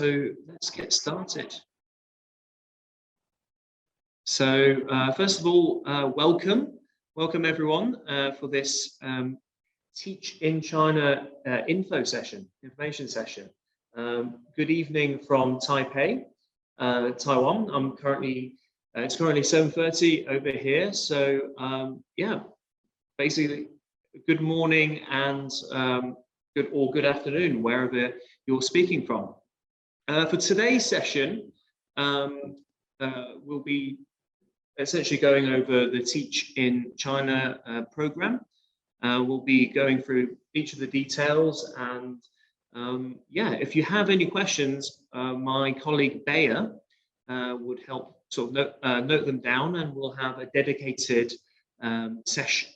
So let's get started. So first of all, welcome everyone for this Teach in China information session. Good evening from Taipei, Taiwan. It's currently 7:30 over here. So yeah, basically good morning and good afternoon wherever you're speaking from. For today's session, we'll be essentially going over the Teach in China program. We'll be going through each of the details, and yeah, if you have any questions, my colleague Bayer would help sort of note them down, and we'll have a dedicated session,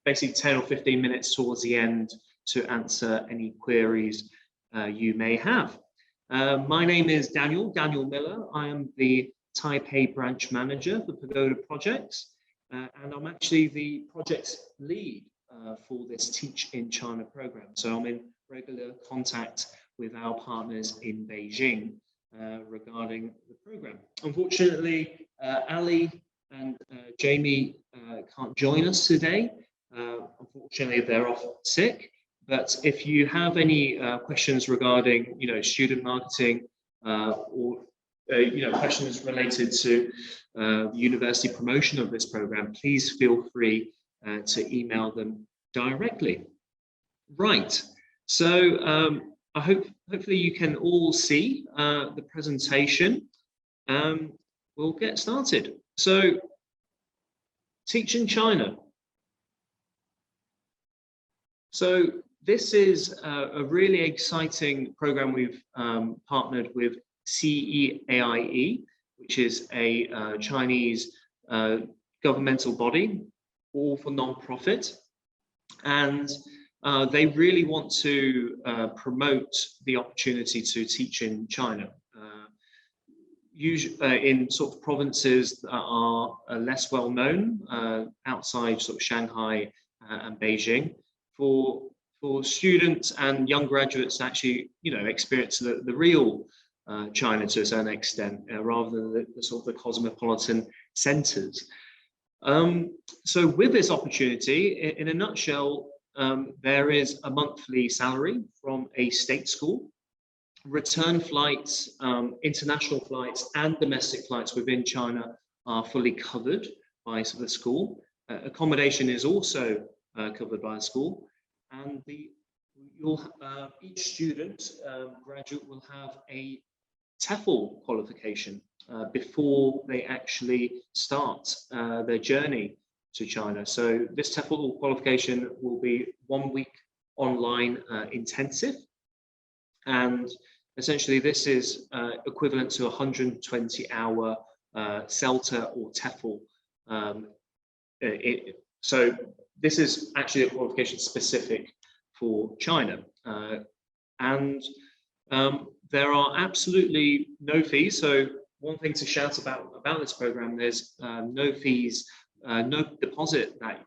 basically 10 or 15 minutes towards the end to answer any queries you may have. My name is Daniel Miller. I am the Taipei branch manager for Pagoda Projects, and I'm actually the project lead for this Teach in China program. So I'm in regular contact with our partners in Beijing regarding the program. Unfortunately, Ali and Jamie can't join us today. Unfortunately, they're off sick. But if you have any questions regarding, student marketing or questions related to the university promotion of this program, please feel free to email them directly. Right. So hopefully you can all see the presentation. We'll get started. So, Teach in China. So this is a really exciting program. We've partnered with CEAI, which is a Chinese governmental body, all for non-profit, and they really want to promote the opportunity to teach in China, usually in sort of provinces that are less well known outside sort of Shanghai and Beijing, for students and young graduates to actually, experience the real China to a certain extent, rather than the sort of the cosmopolitan centers. So with this opportunity, in a nutshell, there is a monthly salary from a state school, return flights, international flights and domestic flights within China are fully covered by the school. Accommodation is also covered by the school, and each student graduate will have a TEFL qualification before they actually start their journey to China. So this TEFL qualification will be 1 week online intensive, and essentially this is equivalent to 120-hour CELTA or TEFL. So this is actually a qualification specific for China, and there are absolutely no fees. So one thing to shout about this program: there's no fees, no deposit that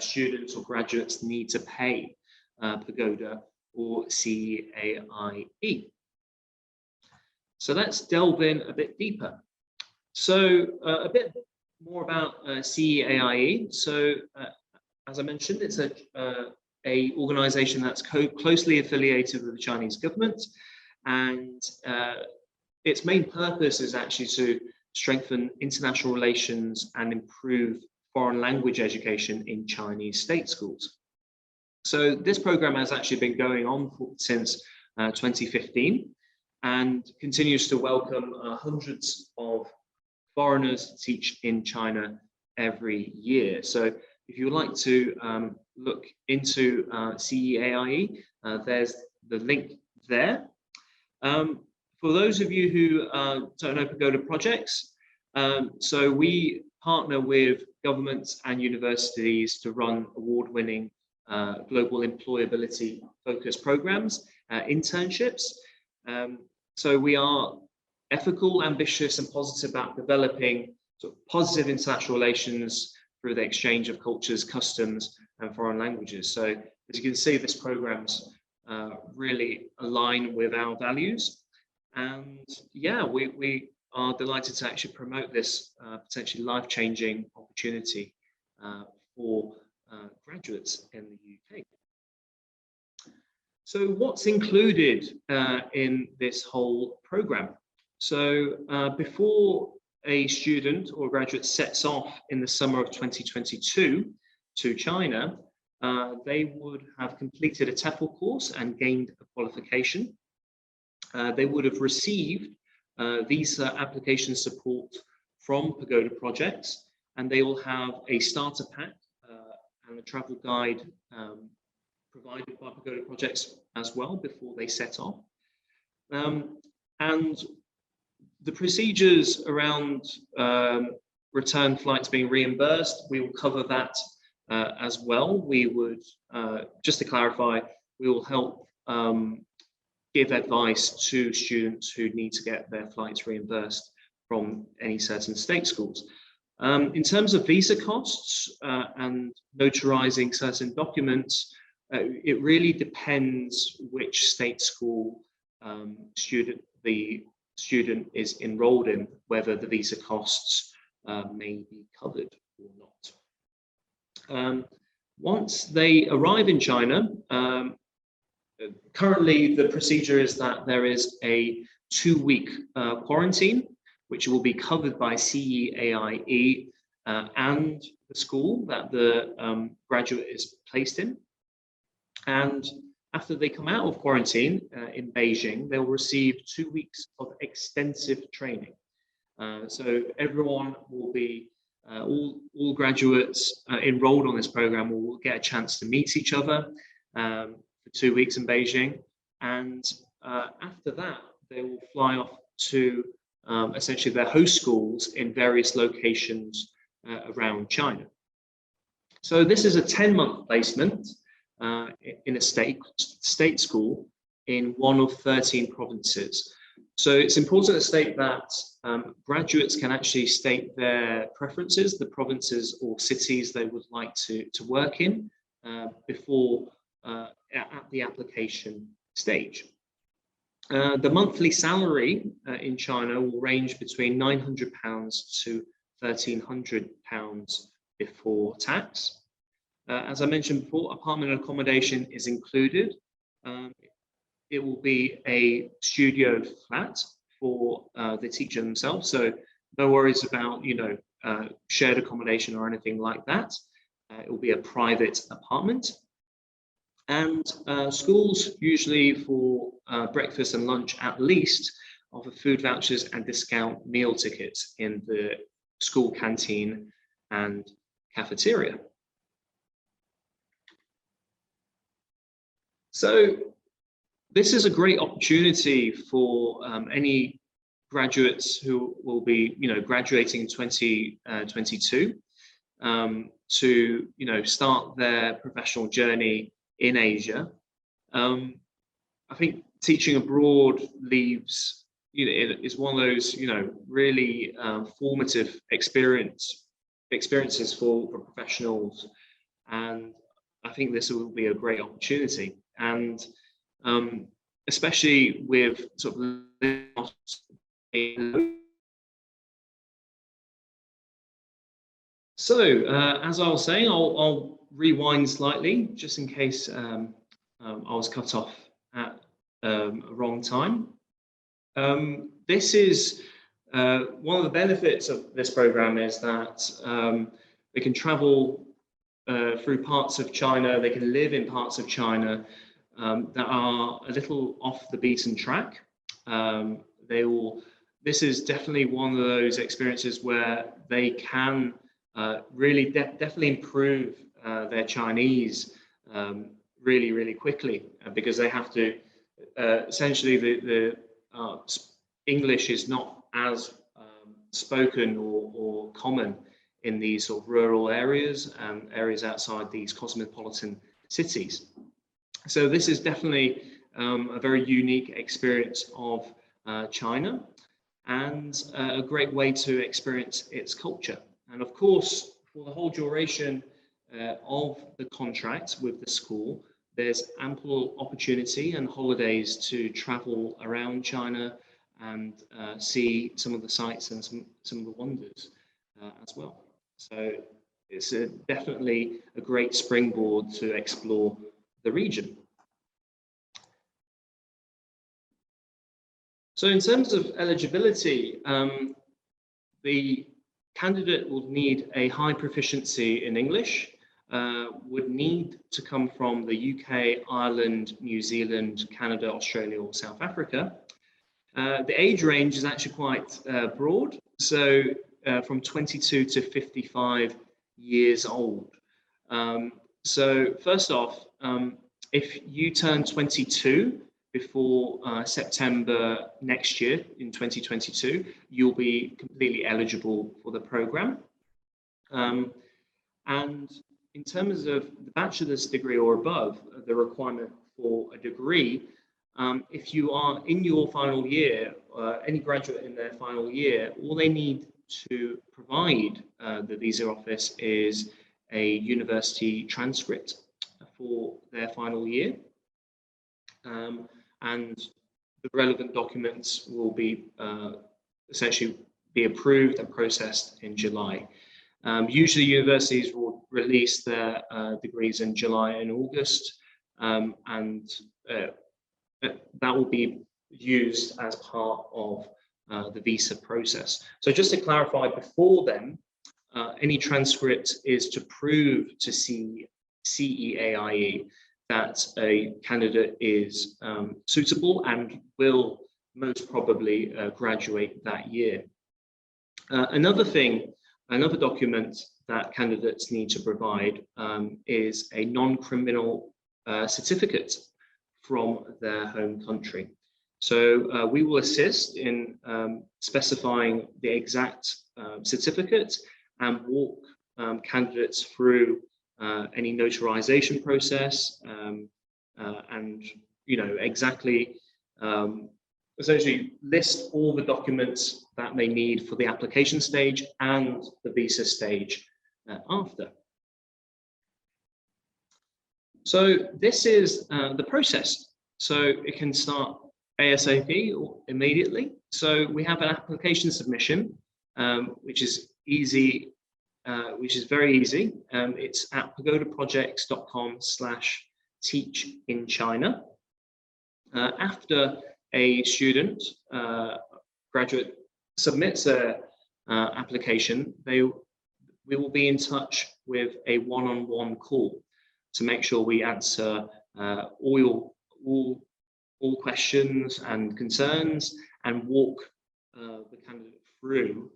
students or graduates need to pay Pagoda or CEAI. So let's delve in a bit deeper. So a bit more about CEAI. So as I mentioned, it's a organization that's closely affiliated with the Chinese government, and its main purpose is actually to strengthen international relations and improve foreign language education in Chinese state schools. So this program has actually been going on since 2015 and continues to welcome hundreds of foreigners to teach in China every year. So if you would like to look into CEAI, there's the link there. For those of you who don't know Pagoda Projects, so we partner with governments and universities to run award-winning global employability focused programs, internships. So we are ethical, ambitious, and positive about developing sort of positive international relations through the exchange of cultures, customs, and foreign languages. So as you can see, this program's really align with our values. And yeah, we are delighted to actually promote this potentially life-changing opportunity for graduates in the UK. So what's included in this whole program? So before a student or graduate sets off in the summer of 2022 to China, they would have completed a TEFL course and gained a qualification. They would have received visa application support from Pagoda Projects, and they will have a starter pack and a travel guide provided by Pagoda Projects as well before they set off. And the procedures around return flights being reimbursed, we will cover that as well. We would, just to clarify, we will help give advice to students who need to get their flights reimbursed from any certain state schools. In terms of visa costs and notarizing certain documents, it really depends which state school the student is enrolled in, whether the visa costs may be covered or not. Once they arrive in China, currently the procedure is that there is a 2-week quarantine, which will be covered by CEAI and the school that the graduate is placed in. And after they come out of quarantine in Beijing, they'll receive 2 weeks of extensive training. So everyone will be, all graduates enrolled on this program will get a chance to meet each other for 2 weeks in Beijing. And after that, they will fly off to essentially their host schools in various locations around China. So this is a 10-month placement in a state school in one of 13 provinces. So it's important to state that graduates can actually state their preferences, the provinces or cities they would like to work in before at the application stage. The monthly salary in China will range between £900 to £1,300 before tax. As I mentioned before, apartment accommodation is included. It will be a studio flat for the teacher themselves, so no worries about shared accommodation or anything like that. It will be a private apartment. And schools usually for breakfast and lunch at least offer food vouchers and discount meal tickets in the school canteen and cafeteria. So this is a great opportunity for any graduates who will be, graduating in 2022 to, start their professional journey in Asia. I think teaching abroad leaves, is one of those, really formative experiences for professionals, and I think this will be a great opportunity. And especially with sort of so as I was saying, I'll rewind slightly just in case I was cut off at a wrong time. This is one of the benefits of this program is that they can travel through parts of China, they can live in parts of China that are a little off the beaten track. This is definitely one of those experiences where they can really definitely improve their Chinese really, really quickly because they have to, essentially the English is not as spoken or common in these sort of rural areas and areas outside these cosmopolitan cities. So this is definitely a very unique experience of China and a great way to experience its culture. And of course, for the whole duration of the contract with the school, there's ample opportunity and holidays to travel around China and see some of the sights and some of the wonders as well. So it's definitely a great springboard to explore the region. So in terms of eligibility, the candidate will need a high proficiency in English, would need to come from the UK, Ireland, New Zealand, Canada, Australia, or South Africa. The age range is actually quite broad, so from 22 to 55 years old. So first off, if you turn 22 before September next year in 2022, you'll be completely eligible for the program. And in terms of the bachelor's degree or above, the requirement for a degree, if you are in your final year, any graduate in their final year, all they need to provide the visa office is a university transcript for their final year. And the relevant documents will be essentially be approved and processed in July. Usually universities will release their degrees in July and August, and that will be used as part of the visa process. So just to clarify, before then, any transcript is to prove to CEAI that a candidate is suitable and will most probably graduate that year. Another document that candidates need to provide is a non-criminal certificate from their home country. So we will assist in specifying the exact certificate and walk candidates through any notarization process and exactly essentially list all the documents that they need for the application stage and the visa stage after. So this is the process. So it can start ASAP or immediately. So we have an application submission, which is easy, which is very easy. It's at pagodaprojects.com/teachinchina. After a student, graduate, submits their application, we will be in touch with a one-on-one call to make sure we answer all questions and concerns and walk the candidate through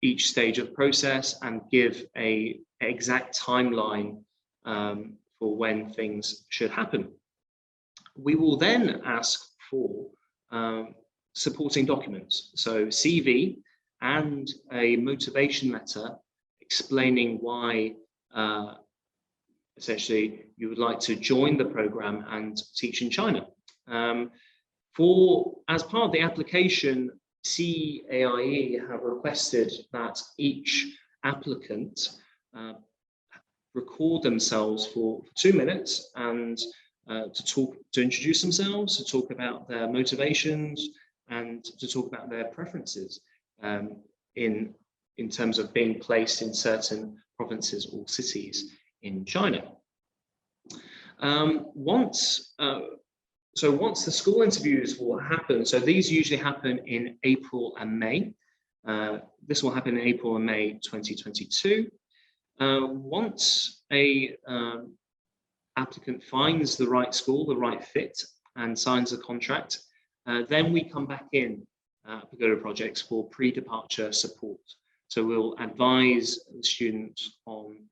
each stage of the process and give an exact timeline for when things should happen. We will then ask for supporting documents, so CV and a motivation letter explaining why essentially you would like to join the program and teach in China. As part of the application, CEAI have requested that each applicant record themselves for 2 minutes and to introduce themselves, to talk about their motivations, and to talk about their preferences in terms of being placed in certain provinces or cities in China. Once the school interviews will happen, so these usually happen in April and May. This will happen in April and May 2022. Once a applicant finds the right school, the right fit, and signs the contract, then we come back in Pagoda Projects for pre-departure support. So we'll advise the student on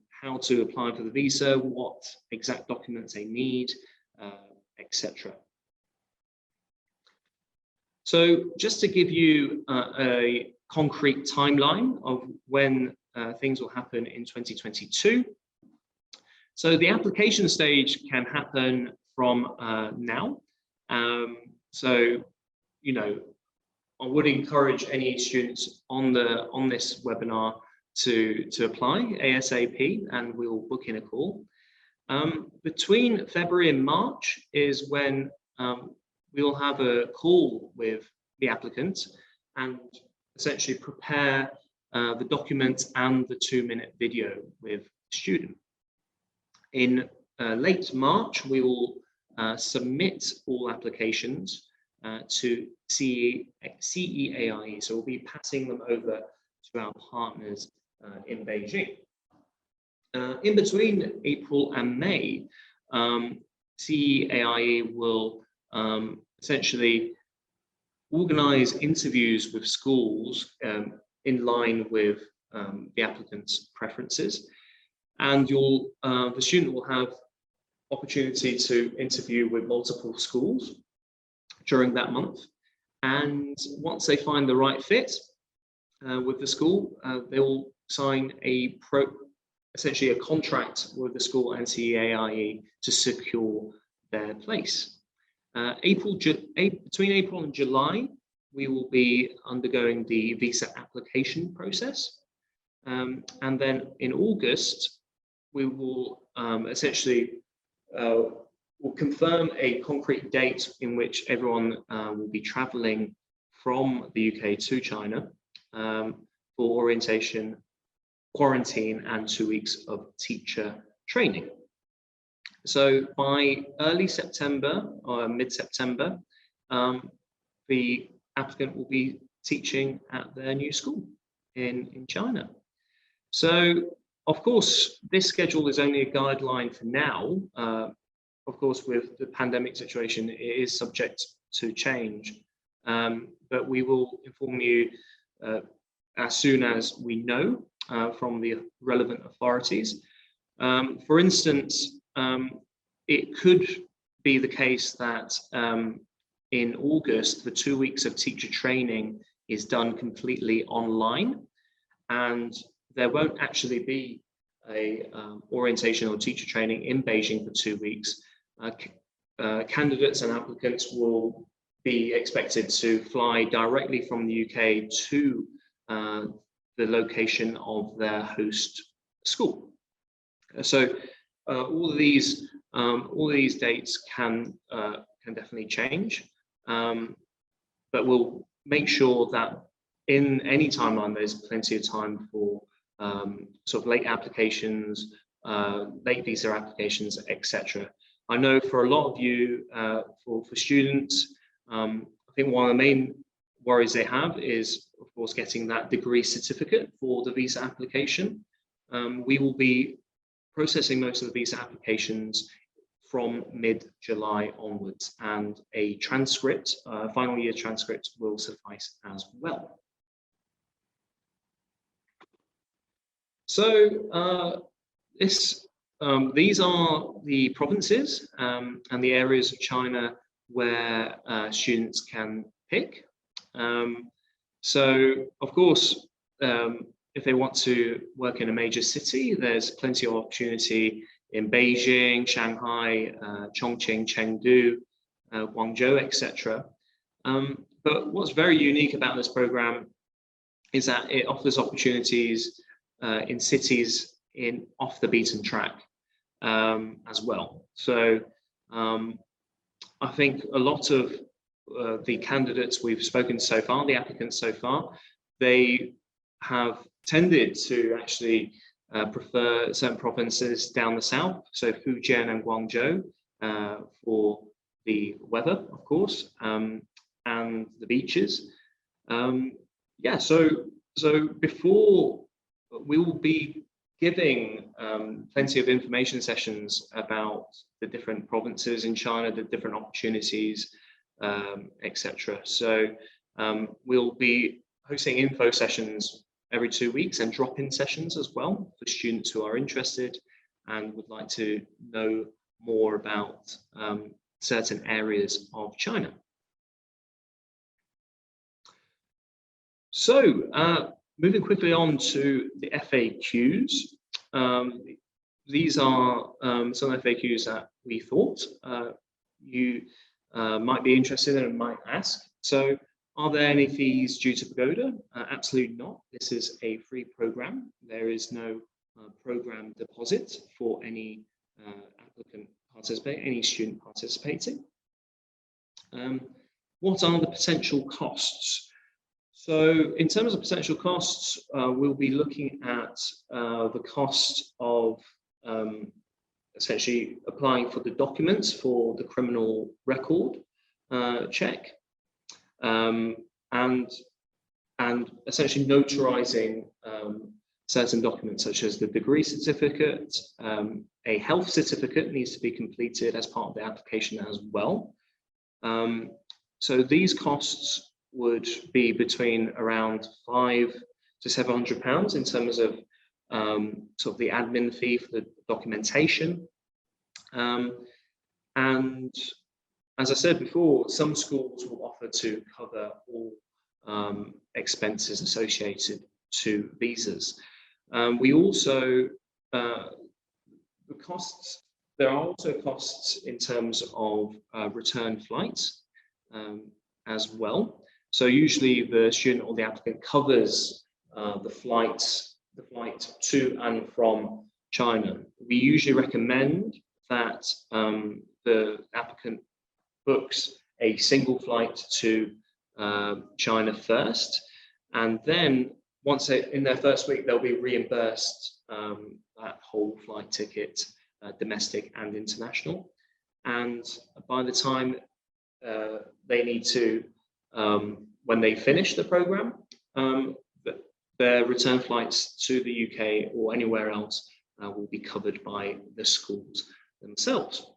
how to apply for the visa, what exact documents they need, etc. So just to give you a concrete timeline of when things will happen in 2022. So the application stage can happen from now. So, I would encourage any students on this webinar to apply ASAP, and we'll book in a call. Between February and March is when we will have a call with the applicant and essentially prepare the document and the 2-minute video with the student. In late March, we will submit all applications to CEAI, so we'll be passing them over to our partners in Beijing. In between April and May, CEAI will essentially organize interviews with schools in line with the applicant's preferences, and the student will have opportunity to interview with multiple schools during that month. And once they find the right fit with the school, they will sign essentially a contract with the school and CEAI to secure their place. Between April and July, we will be undergoing the visa application process. And then in August, we will essentially will confirm a concrete date in which everyone will be traveling from the UK to China for orientation, quarantine, and 2 weeks of teacher training. So by early September or mid-September, the applicant will be teaching at their new school in China. So, of course, this schedule is only a guideline for now. Of course, with the pandemic situation, it is subject to change. But we will inform you as soon as we know from the relevant authorities. For instance, it could be the case that in August, the 2 weeks of teacher training is done completely online, and there won't actually be a orientation or teacher training in Beijing for 2 weeks. Candidates and applicants will be expected to fly directly from the UK to the location of their host school. So all of these dates can definitely change, but we'll make sure that in any timeline there's plenty of time for sort of late applications, late visa applications, etc. I know for a lot of you, for students, I think one of the main worries they have is, of course, getting that degree certificate for the visa application. We will be processing most of the visa applications from mid-July onwards, and a transcript, final year transcript, will suffice as well. So these are the provinces and the areas of China where students can pick. So, of course, if they want to work in a major city, there's plenty of opportunity in Beijing, Shanghai, Chongqing, Chengdu, Guangzhou, etc. But what's very unique about this program is that it offers opportunities in cities off the beaten track as well. So I think a lot of the candidates we've spoken to so far, the applicants so far, they have tended to actually prefer certain provinces down the south, so Fujian and Guangzhou for the weather, of course, and the beaches. Yeah, so before, we will be giving plenty of information sessions about the different provinces in China, the different opportunities, etc. So we'll be hosting info sessions every 2 weeks and drop-in sessions as well for students who are interested and would like to know more about certain areas of China. So moving quickly on to the FAQs. These are some FAQs that we thought you might be interested in and might ask. So, are there any fees due to Pagoda? Absolutely not. This is a free program. There is no program deposit for any applicant participating, any student participating. What are the potential costs? So in terms of potential costs, we'll be looking at the cost of essentially applying for the documents for the criminal record check, and essentially notarizing certain documents such as the degree certificate. A health certificate needs to be completed as part of the application as well. So these costs would be between around £500 to £700 in terms of sort of the admin fee for the documentation. And as I said before, some schools will offer to cover all expenses associated to visas. We also, the costs, there are also costs in terms of return flights as well. So usually the student or the applicant covers the flight to and from China. We usually recommend that the applicant books a single flight to China first, and then once in their first week, they'll be reimbursed that whole flight ticket, domestic and international. And by the time they need to, when they finish the program, their return flights to the UK or anywhere else will be covered by the schools themselves.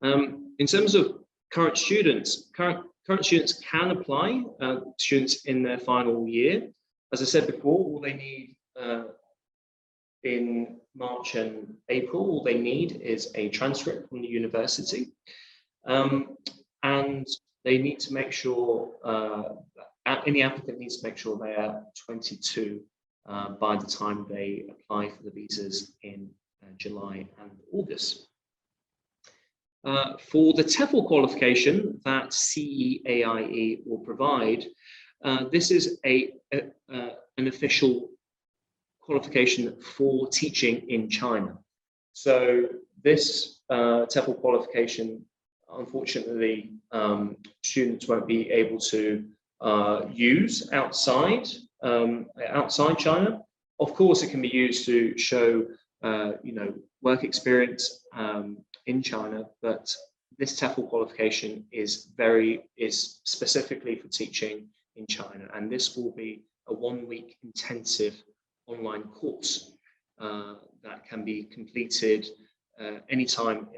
In terms of current students can apply, students in their final year. As I said before, all they need in March and April, all they need is a transcript from the university. And they need to make sure, any applicant needs to make sure they are 22 by the time they apply for the visas in July and August. For the TEFL qualification that CEAI will provide, this is an official qualification for teaching in China. So this TEFL qualification, unfortunately, students won't be able to use outside China. Of course, it can be used to show work experience in China, but this TEFL qualification is specifically for teaching in China, and this will be a 1-week intensive online course that can be completed anytime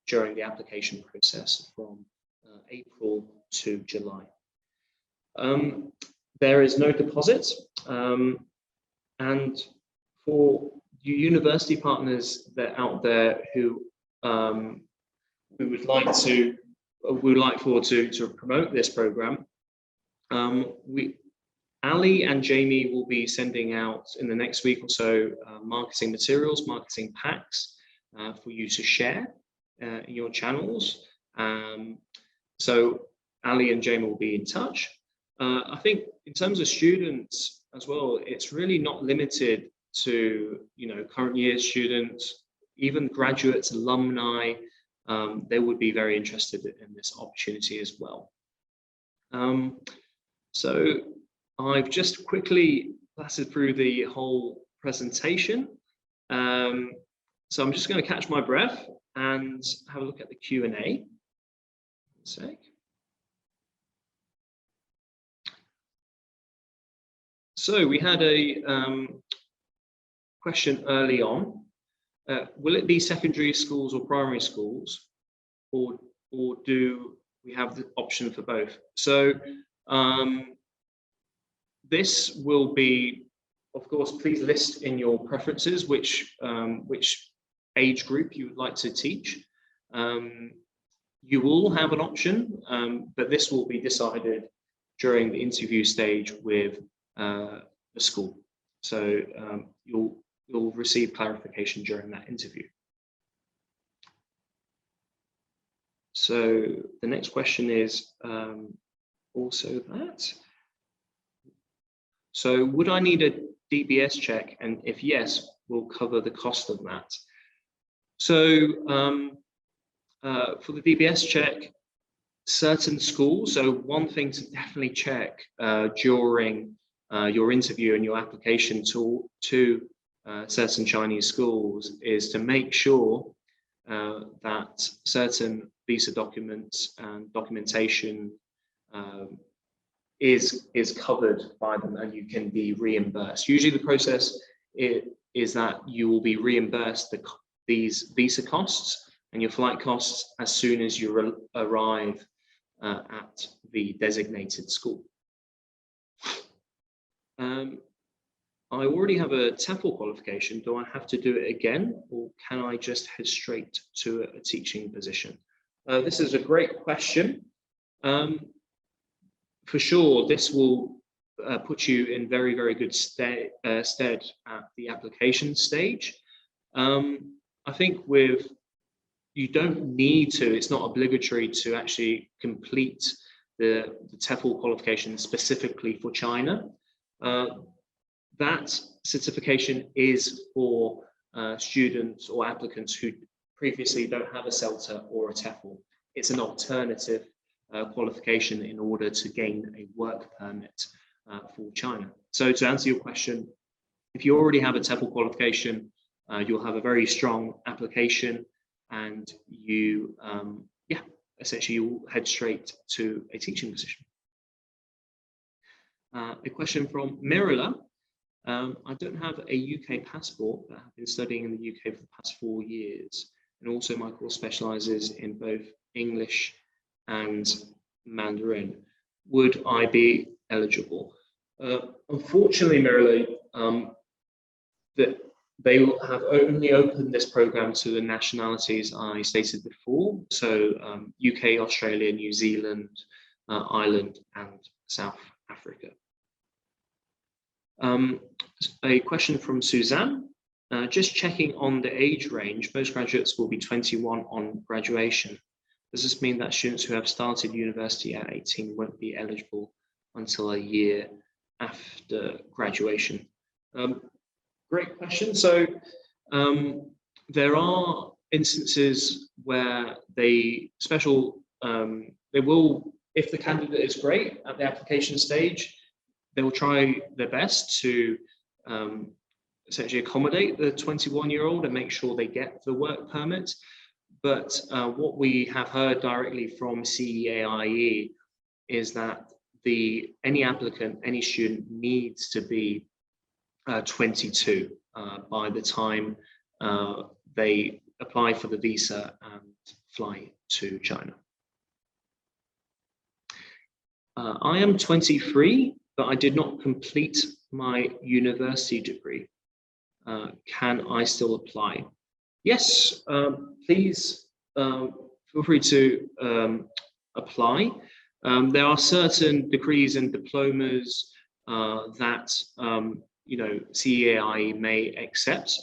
during the application process from April to July. There is no deposit, and for you university partners that out there who we would like forward to promote this program, Ali and Jamie will be sending out in the next week or so marketing materials, marketing packs for you to share in your channels. So Ali and Jamie will be in touch. I think in terms of students as well, it's really not limited to current year students, even graduates, alumni. They would be very interested in this opportunity as well. So I've just quickly blasted through the whole presentation. So I'm just going to catch my breath and have a look at the Q&A. One sec. So we had a question early on. Will it be secondary schools or primary schools, or do we have the option for both? So this will be, of course, please list in your preferences which age group you would like to teach. You will have an option, but this will be decided during the interview stage with the school. So you'll receive clarification during that interview. So the next question is also that. So would I need a DBS check? And if yes, we'll cover the cost of that. For the DBS check, certain schools, so one thing to definitely check during your interview and your application to certain Chinese schools is to make sure that certain visa documents and documentation is covered by them and you can be reimbursed. Usually the process is that you will be reimbursed these visa costs and your flight costs as soon as you arrive at the designated school. I already have a TEFL qualification. Do I have to do it again, or can I just head straight to a teaching position? This is a great question. For sure, this will put you in very, very good stead at the application stage. I think you don't need to, it's not obligatory to actually complete the TEFL qualification specifically for China. That certification is for students or applicants who previously don't have a CELTA or a TEFL. It's an alternative qualification in order to gain a work permit for China. So to answer your question, if you already have a TEFL qualification, you'll have a very strong application and you, essentially you'll head straight to a teaching position. A question from Mirala. I don't have a UK passport, but I've been studying in the UK for the past 4 years. And also my course specializes in both English and Mandarin. Would I be eligible? Unfortunately, Mirala, that they have only opened this program to the nationalities I stated before. So UK, Australia, New Zealand, Ireland, and South Africa. A question from Suzanne. Just checking on the age range, most graduates will be 21 on graduation. Does this mean that students who have started university at 18 won't be eligible until a year after graduation? Great question. So there are instances where they will, if the candidate is great at the application stage, they will try their best to essentially accommodate the 21-year-old and make sure they get the work permit. But what we have heard directly from CEAI is that any applicant, any student needs to be 22 by the time they apply for the visa and fly to China. I am 23, but I did not complete my university degree. Can I still apply? Yes, please feel free to apply. There are certain degrees and diplomas that CEAI may accept,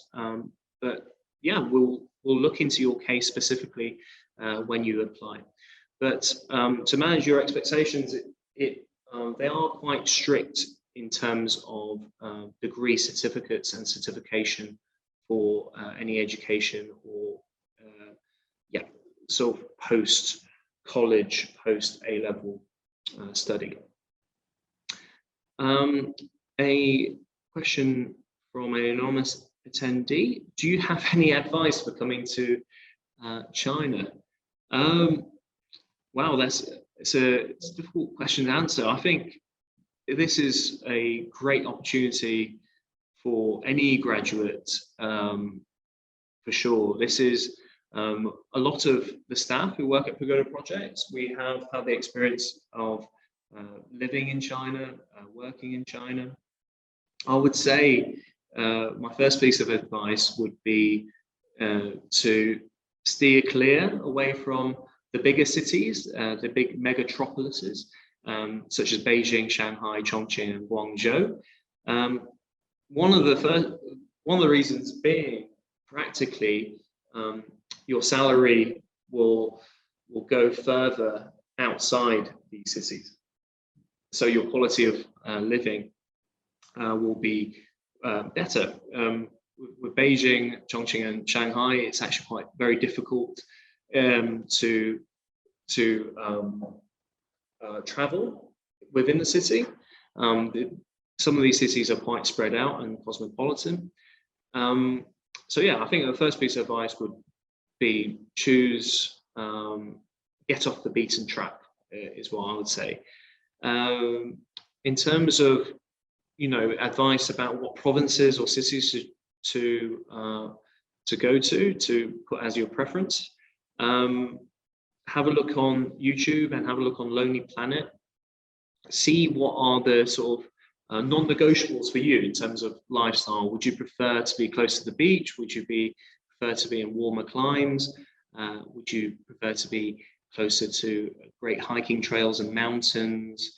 but yeah, we'll look into your case specifically when you apply. But to manage your expectations, they are quite strict in terms of degree certificates and certification for any education or sort of post-college, post-A-level study. A question from an anonymous attendee. Do you have any advice for coming to China? Wow, it's a difficult question to answer. I think this is a great opportunity for any graduate, for sure. This is a lot of the staff who work at Pagoda Projects. We have had the experience of living in China, working in China. I would say my first piece of advice would be to steer clear away from the bigger cities, the big megatropolises, such as Beijing, Shanghai, Chongqing, and Guangzhou. One of the reasons being, practically, your salary will go further outside these cities. So your quality of living will be better. with Beijing, Chongqing, and Shanghai, it's actually quite very difficult to travel within the city. Some of these cities are quite spread out and cosmopolitan. So yeah, I think the first piece of advice would be choose, get off the beaten track, is what I would say. In terms of, advice about what provinces or cities to go to put as your preference, have a look on YouTube and have a look on Lonely Planet. See what are the sort of non-negotiables for you in terms of lifestyle. Would you prefer to be close to the beach? Would you prefer to be in warmer climes? Would you prefer to be closer to great hiking trails and mountains,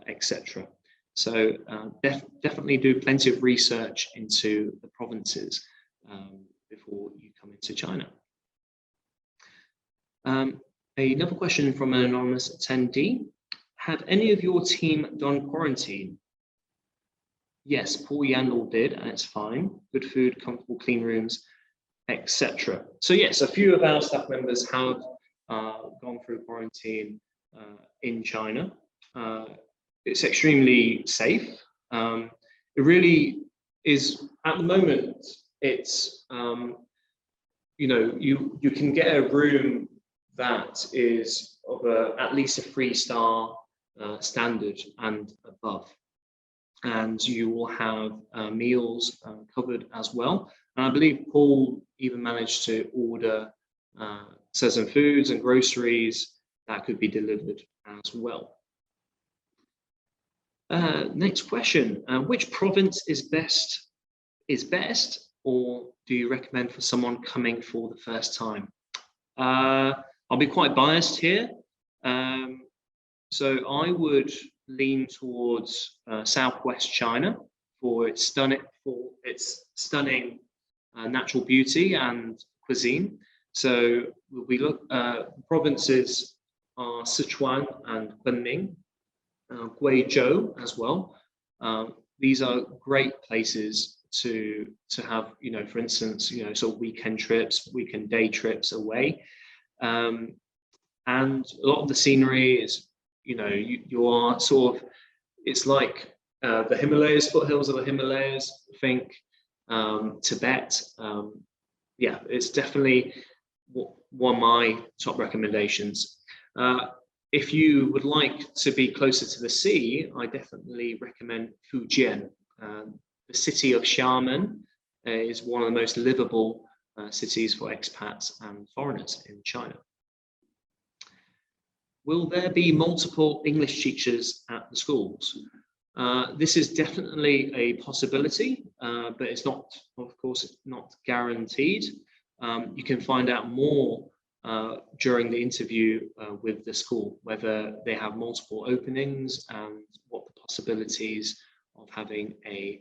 etc.? So definitely do plenty of research into the provinces before you come into China. Another question from an anonymous attendee. Have any of your team done quarantine? Yes, Paul Yandel did, and it's fine. Good food, comfortable clean rooms, etc. So yes, a few of our staff members have gone through quarantine in China. It's extremely safe. It really is, at the moment, it's, you can get a room that is of at least a 3-star standard and above. And you will have meals covered as well. And I believe Paul even managed to order certain foods and groceries that could be delivered as well. Next question, which province is best, or do you recommend for someone coming for the first time? I'll be quite biased here. So I would lean towards Southwest China for its stunning natural beauty and cuisine. So we look, provinces are Sichuan and Kunming, Guizhou as well. These are great places to have, for instance, sort of weekend trips, weekend day trips away. And a lot of the scenery is, you are sort of, it's like the Himalayas, foothills of the Himalayas, think Tibet. Yeah, it's definitely one of my top recommendations. If you would like to be closer to the sea, I definitely recommend Fujian. The city of Xiamen is one of the most livable cities for expats and foreigners in China. Will there be multiple English teachers at the schools? This is definitely a possibility, but it's not, of course, it's not guaranteed. You can find out more during the interview with the school, whether they have multiple openings and what the possibilities of having a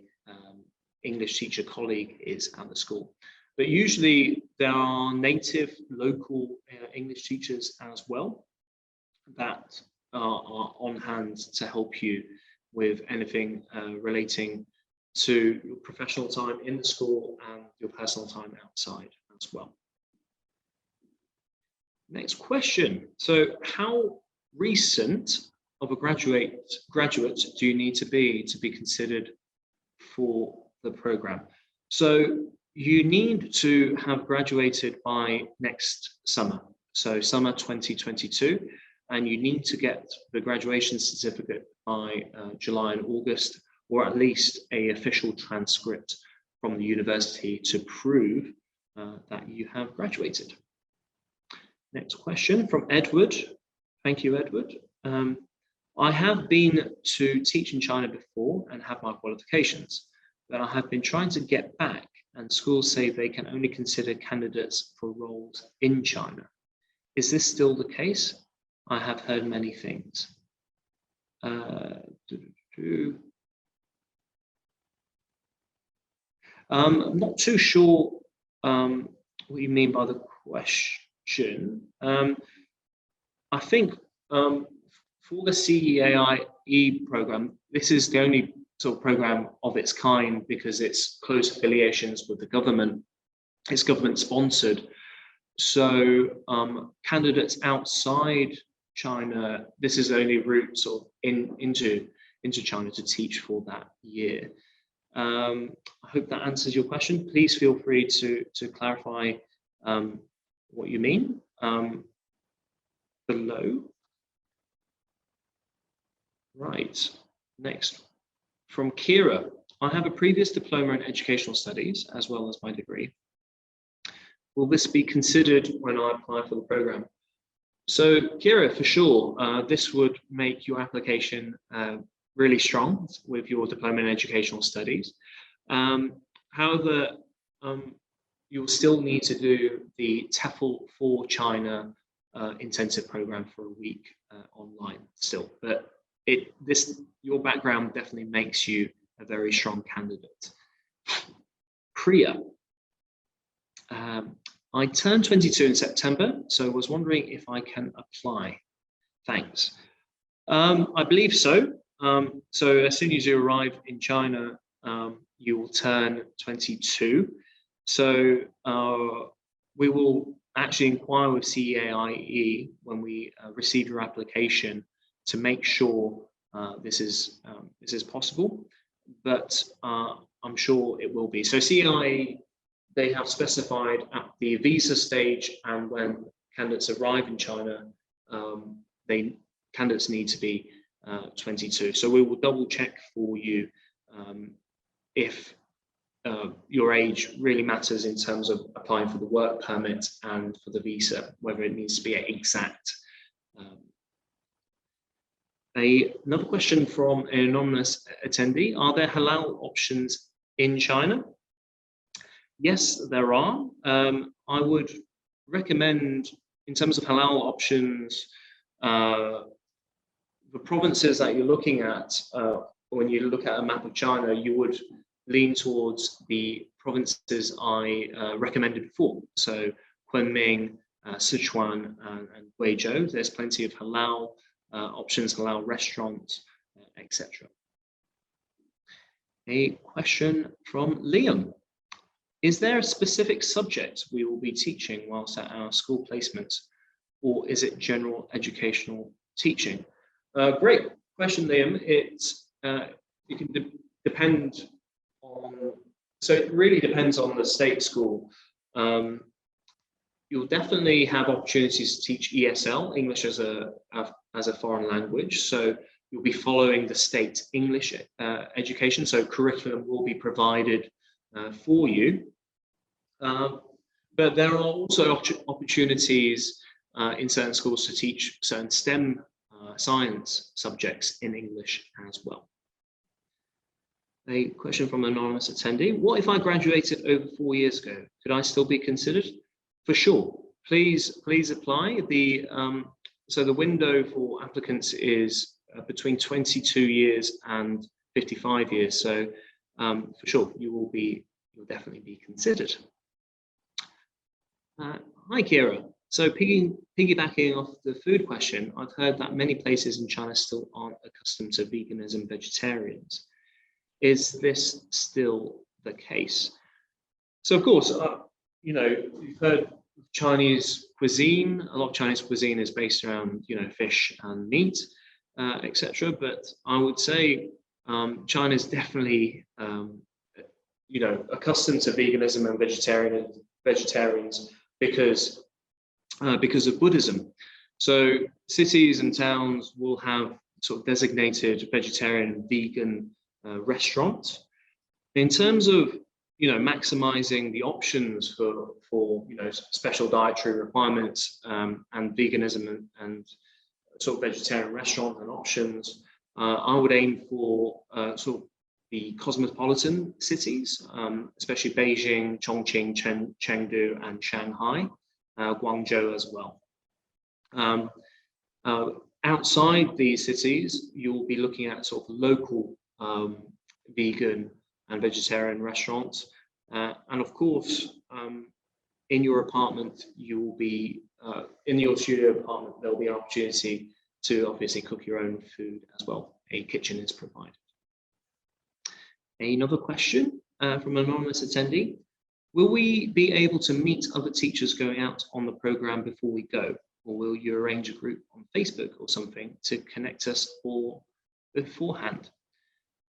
English teacher colleague is at the school. But usually there are native local English teachers as well that are on hand to help you with anything relating to your professional time in the school and your personal time outside as well. Next question. So how recent of a graduate do you need to be considered for the program? So you need to have graduated by next summer, so summer 2022, and you need to get the graduation certificate by July and August, or at least an official transcript from the university to prove that you have graduated. Next question from Edward. Thank you, Edward. I have been to teach in China before and have my qualifications, but I have been trying to get back, and schools say they can only consider candidates for roles in China. Is this still the case? I have heard many things. I'm not too sure what you mean by the question. I think for the CEAI program, this is the only sort of program of its kind because it's close affiliations with the government. It's government sponsored. So candidates outside China, this is the only route sort of into China to teach for that year. I hope that answers your question. Please feel free to clarify what you mean below. Right, next. From Kira, I have a previous diploma in educational studies as well as my degree. Will this be considered when I apply for the program? So Kira, for sure, this would make your application really strong with your diploma in educational studies. However, you'll still need to do the TEFL for China intensive program for a week online still, but your background definitely makes you a very strong candidate. Priya. I turned 22 in September, so I was wondering if I can apply. Thanks. I believe so. So as soon as you arrive in China, you will turn 22. So we will actually inquire with CEAI when we receive your application to make sure this is possible. But I'm sure it will be. So CEAI, they have specified at the visa stage and when candidates arrive in China, candidates need to be 22. So we will double check for you if your age really matters in terms of applying for the work permit and for the visa, whether it needs to be exact. Another question from an anonymous attendee: are there halal options in China? Yes, there are. I would recommend, in terms of halal options, the provinces that you're looking at, when you look at a map of China, you would lean towards the provinces I recommended before. So Kunming, Sichuan, and Guizhou. There's plenty of halal options, halal restaurants, etc. A question from Liam. Is there a specific subject we will be teaching whilst at our school placements, or is it general educational teaching? Great question, Liam. It can depend on, so it really depends on the state school. You'll definitely have opportunities to teach ESL, English as a foreign language. So you'll be following the state English education. So curriculum will be provided for you. But there are also opportunities in certain schools to teach certain STEM science subjects in English as well. A question from an anonymous attendee. What if I graduated over 4 years ago? Could I still be considered? For sure. Please apply. So the window for applicants is between 22 years and 55 years. So for sure, you'll definitely be considered. Hi, Kira. So piggybacking off the food question, I've heard that many places in China still aren't accustomed to veganism, vegetarians. Is this still the case? So of course, you've heard Chinese cuisine. A lot of Chinese cuisine is based around, fish and meat, etc. But I would say China is definitely, accustomed to veganism and vegetarians because of Buddhism. So cities and towns will have sort of designated vegetarian and vegan restaurants. In terms of maximizing the options for special dietary requirements and veganism and sort of vegetarian restaurant and options, I would aim for sort of the cosmopolitan cities, especially Beijing, Chongqing, Chengdu, and Shanghai, Guangzhou as well. Outside these cities, you'll be looking at sort of local vegan and vegetarian restaurants. And of course, in your apartment, you will be, in your studio apartment, there'll be an opportunity to obviously cook your own food as well. A kitchen is provided. Another question from an anonymous attendee. Will we be able to meet other teachers going out on the program before we go? Or will you arrange a group on Facebook or something to connect us all beforehand?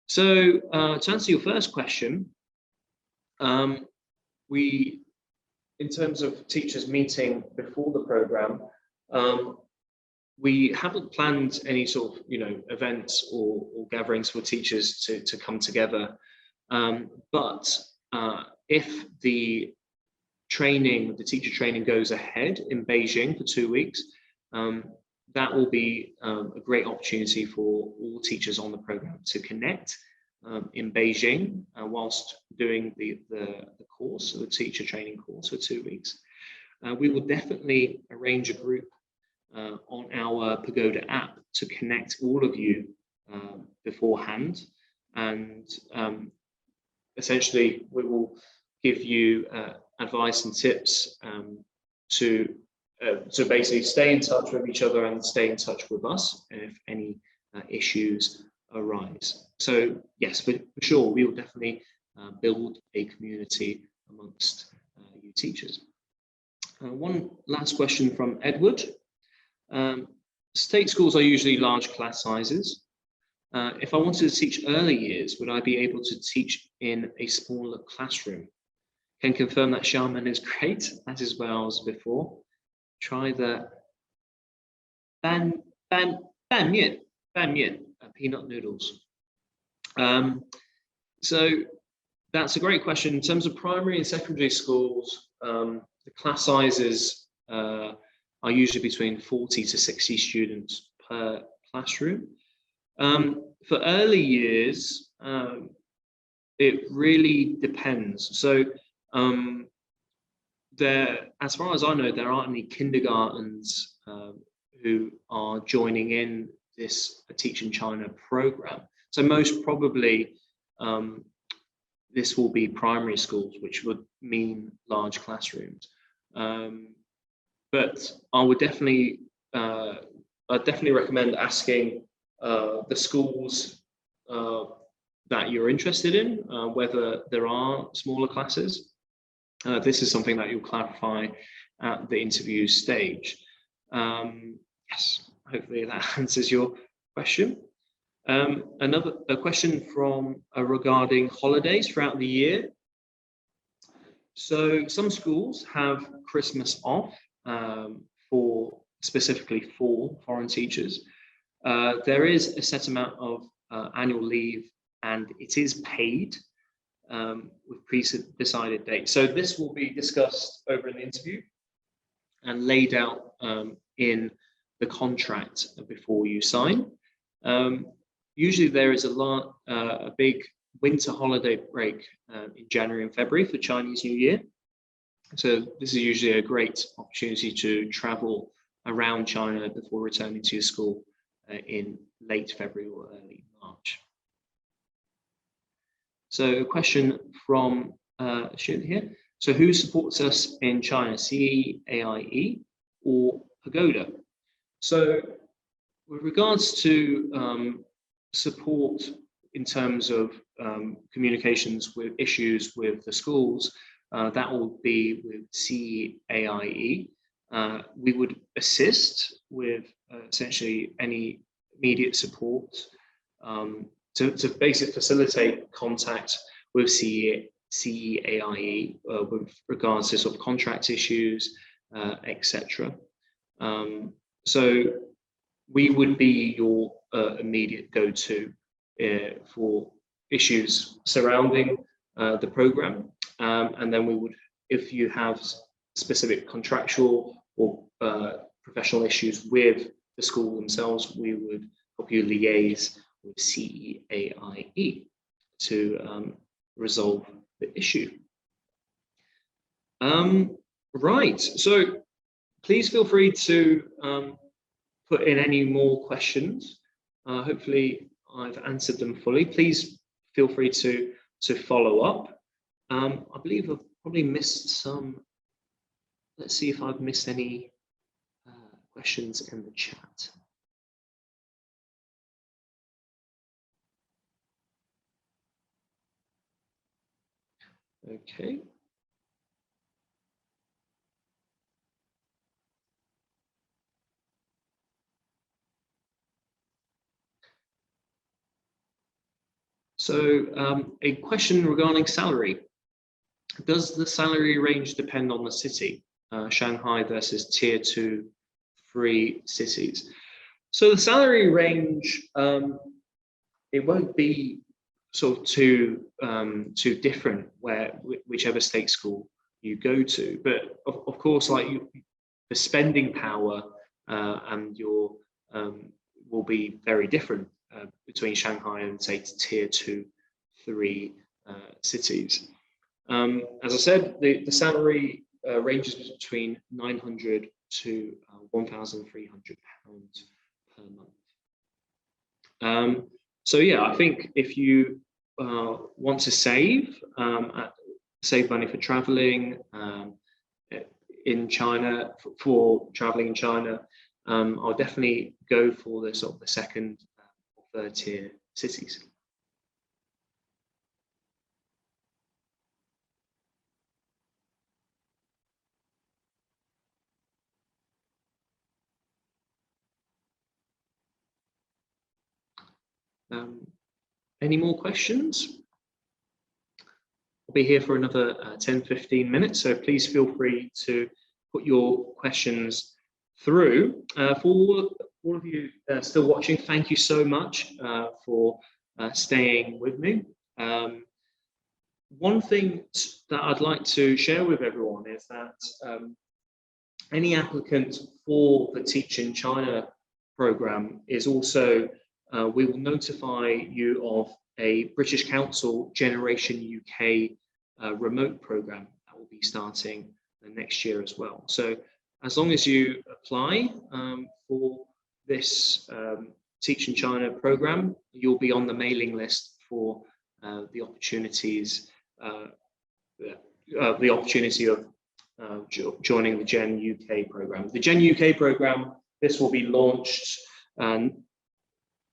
So to answer your first question, in terms of teachers meeting before the program, we haven't planned any sort of events or gatherings for teachers to come together. But if the teacher training goes ahead in Beijing for 2 weeks, that will be a great opportunity for all teachers on the program to connect in Beijing whilst doing the course, the teacher training course for 2 weeks. We will definitely arrange a group on our Pagoda app to connect all of you beforehand, and essentially we will give you advice and tips to basically stay in touch with each other and stay in touch with us if any issues arise. So yes, for sure, we will definitely build a community amongst you teachers. One last question from Edward. State schools are usually large class sizes. If I wanted to teach early years, would I be able to teach in a smaller classroom? Can confirm that Xiamen is great, as is where I was before. Try the ban mian, peanut noodles. So that's a great question. In terms of primary and secondary schools, the class sizes are usually between 40 to 60 students per classroom. For early years, it really depends. So as far as I know, there aren't any kindergartens who are joining in this Teach in China program. So most probably this will be primary schools, which would mean large classrooms. But I'd definitely recommend asking the schools that you're interested in whether there are smaller classes. This is something that you'll clarify at the interview stage. Yes, hopefully that answers your question. Another question from regarding holidays throughout the year. So some schools have Christmas off specifically for foreign teachers. There is a set amount of annual leave, and it is paid with pre-decided dates. So this will be discussed over an interview and laid out in the contract before you sign. Usually there is a big winter holiday break in January and February for Chinese New Year. So this is usually a great opportunity to travel around China before returning to your school in late February or early March. So a question from a student here. So who supports us in China, CEAI or Pagoda? So with regards to support in terms of communications with issues with the schools, that will be with CEAI. We would assist with essentially any immediate support to basically facilitate contact with CEAI with regards to sort of contract issues, etc. So we would be your immediate go-to for issues surrounding the program, and then we would, if you have specific contractual or professional issues with the school themselves, we would help you liaise with CEAI to resolve the issue. Right, so please feel free to put in any more questions. Hopefully I've answered them fully. Please feel free to follow up. I believe I've probably missed some. Let's see if I've missed any questions in the chat. Okay. So a question regarding salary. Does the salary range depend on the city? Shanghai versus tier 2, 3 cities. So the salary range, it won't be sort of too different whichever state school you go to. But of course, like the spending power and your will be very different between Shanghai and say tier 2, 3 cities. As I said, the salary ranges between 900 to 1,300 pounds per month. So yeah, I think if you want to save money for traveling in China, for traveling in China, I'll definitely go for the sort of the second or third tier cities. Any more questions? I'll be here for another 10-15 minutes, so please feel free to put your questions through. For all of you still watching, thank you so much for staying with me. One thing that I'd like to share with everyone is that any applicant for the Teach in China program is also, we will notify you of a British Council Generation UK remote program that will be starting next year as well. So as long as you apply for this Teach in China program, you'll be on the mailing list for the opportunities, the opportunity of joining the Gen UK program. The Gen UK program, this will be launched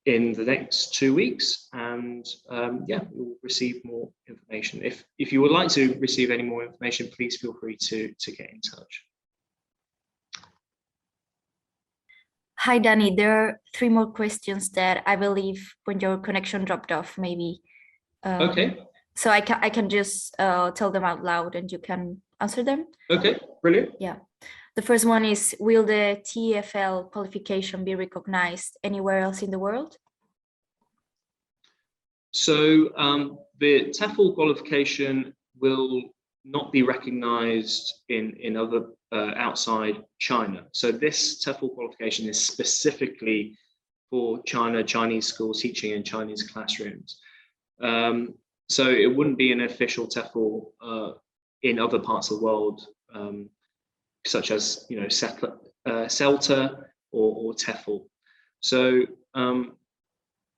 in the next 2 weeks, and yeah, you'll receive more information. If you would like to receive any more information, please feel free to get in touch. Hi, Danny. There are 3 more questions that I believe when your connection dropped off, maybe. Okay. So I can just tell them out loud and you can answer them. Okay, brilliant. Yeah. The first one is, will the TEFL qualification be recognized anywhere else in the world? So the TEFL qualification will not be recognized in other outside China. So this TEFL qualification is specifically for Chinese schools teaching in Chinese classrooms. So it wouldn't be an official TEFL in other parts of the world, such as CELTA or TEFL. So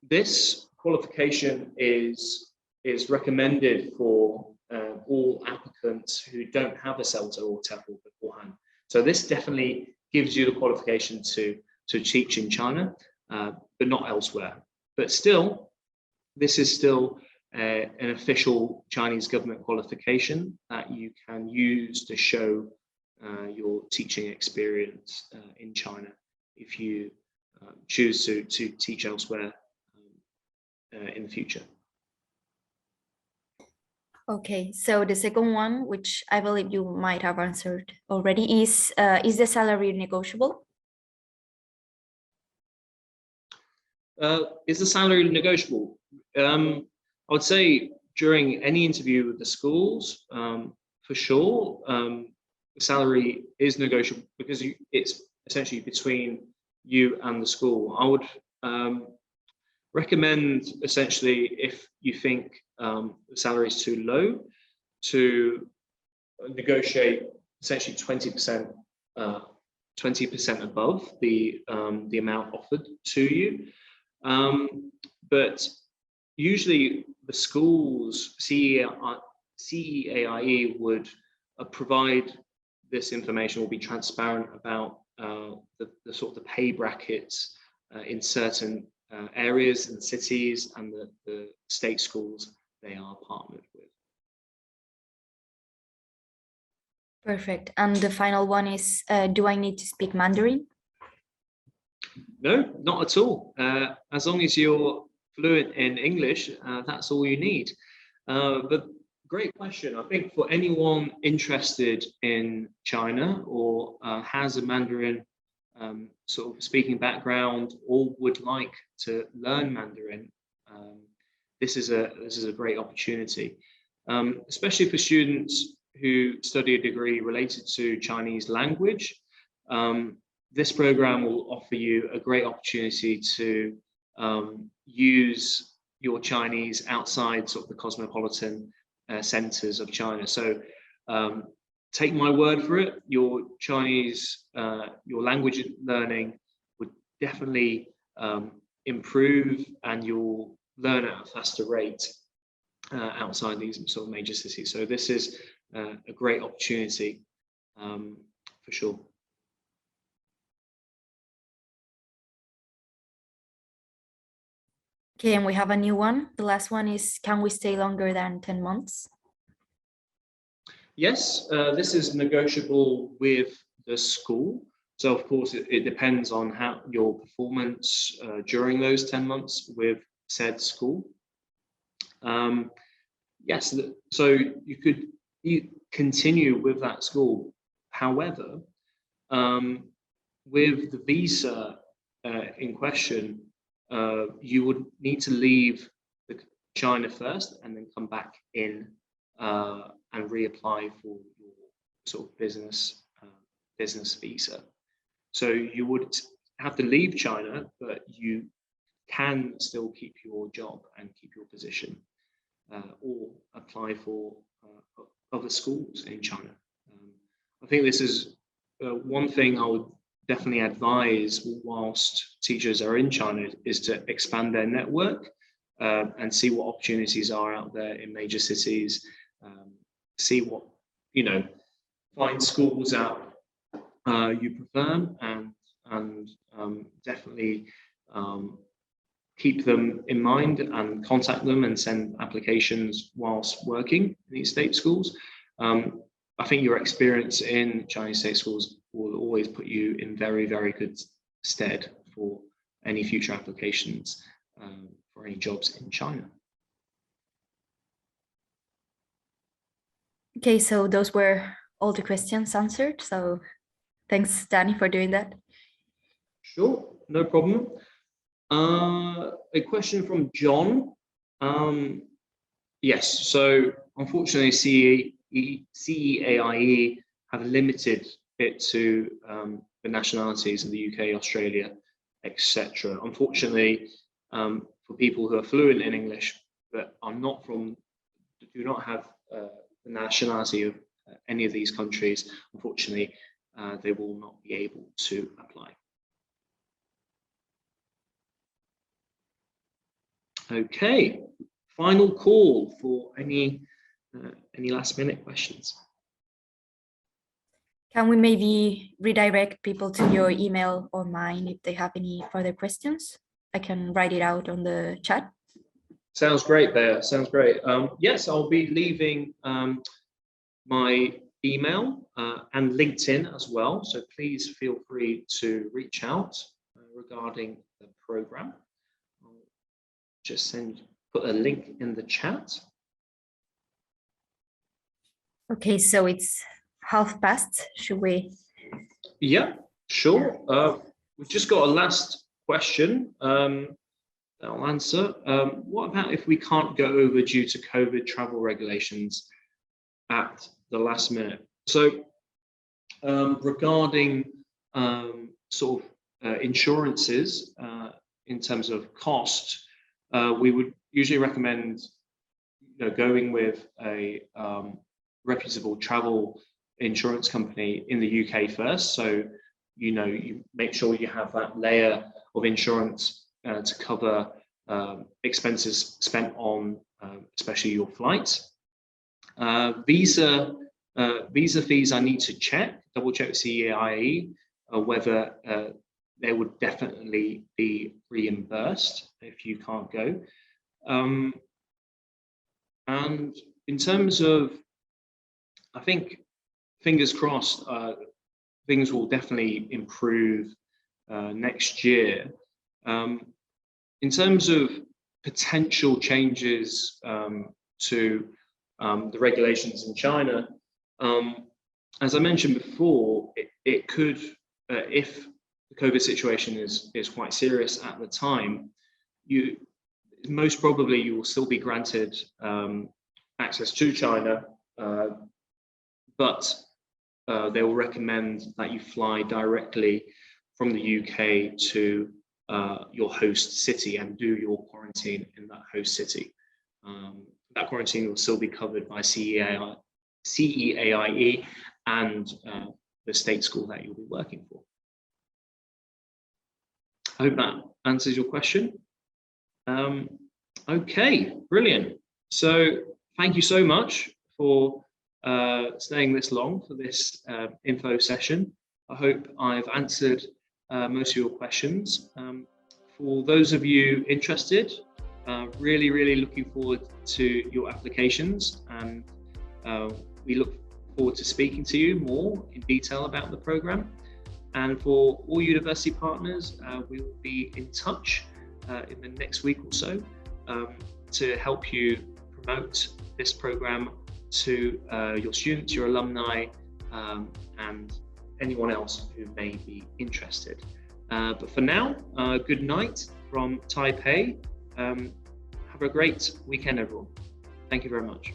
this qualification is recommended for all applicants who don't have a CELTA or TEFL beforehand. So this definitely gives you the qualification to teach in China, but not elsewhere. But still, this is still an official Chinese government qualification that you can use to show your teaching experience in China if you choose to teach elsewhere in the future. Okay, so the second one, which I believe you might have answered already, is the salary negotiable? Is the salary negotiable? I would say during any interview with the schools, for sure, the salary is negotiable because it's essentially between you and the school. I would recommend, essentially, if you think the salary is too low, to negotiate essentially 20% above the amount offered to you. But usually the schools, CEAI would provide this information, will be transparent about the sort of the pay brackets in certain areas and cities and the state schools they are partnered with. Perfect. And the final one is, do I need to speak Mandarin? No, not at all. As long as you're fluent in English, that's all you need. But great question. I think for anyone interested in China or has a Mandarin sort of speaking background or would like to learn Mandarin, this is a great opportunity, especially for students who study a degree related to Chinese language. This program will offer you a great opportunity to use your Chinese outside sort of the cosmopolitan centers of China. So take my word for it, your Chinese, your language learning would definitely improve, and you'll learn at a faster rate outside these sort of major cities. So this is a great opportunity for sure. Okay, and we have a new one. The last one is, can we stay longer than 10 months? Yes, this is negotiable with the school. So of course, it depends on how your performance during those 10 months with said school. Yes, so you continue with that school. However, with the visa in question, you would need to leave China first and then come back in and reapply for your sort of business visa. So you would have to leave China, but you can still keep your job and keep your position, or apply for other schools in China. I think this is one thing I would definitely advise whilst teachers are in China, is to expand their network and see what opportunities are out there in major cities. See what, find schools out you prefer, and definitely keep them in mind and contact them and send applications whilst working in these state schools. I think your experience in Chinese state schools will always put you in very, very good stead for any future applications for any jobs in China. Okay, so those were all the questions answered. So thanks, Danny, for doing that. Sure, no problem. A question from John. Yes, so unfortunately, CEAI have limited it to the nationalities of the UK, Australia, etc. Unfortunately, for people who are fluent in English but are not do not have the nationality of any of these countries, unfortunately, they will not be able to apply. Okay, final call for any last minute questions. Can we maybe redirect people to your email or mine if they have any further questions? I can write it out on the chat. Sounds great, Bea. Sounds great. Yes, I'll be leaving my email and LinkedIn as well. So please feel free to reach out regarding the program. I'll just put a link in the chat. Okay, so it's past. Should we? Yeah, sure. We've just got a last question that I'll answer. What about if we can't go over due to COVID travel regulations at the last minute? So regarding sort of insurances in terms of cost, we would usually recommend going with a reputable travel insurance company in the UK first. So you make sure you have that layer of insurance to cover expenses spent on especially your flights. Visa fees I need to double check with CEAI whether they would definitely be reimbursed if you can't go. And in terms of, I think fingers crossed, things will definitely improve next year. In terms of potential changes to the regulations in China, as I mentioned before, it could, if the COVID situation is quite serious at the time, most probably you will still be granted access to China, but they will recommend that you fly directly from the UK to your host city and do your quarantine in that host city. That quarantine will still be covered by CEAI and the state school that you'll be working for. I hope that answers your question. Okay, brilliant. So thank you so much for staying this long for this info session. I hope I've answered most of your questions. For those of you interested, really looking forward to your applications, and we look forward to speaking to you more in detail about the program. And for all university partners, we will be in touch in the next week or so to help you promote this program to your students, your alumni, and anyone else who may be interested. But for now, good night from Taipei. Have a great weekend, everyone. Thank you very much.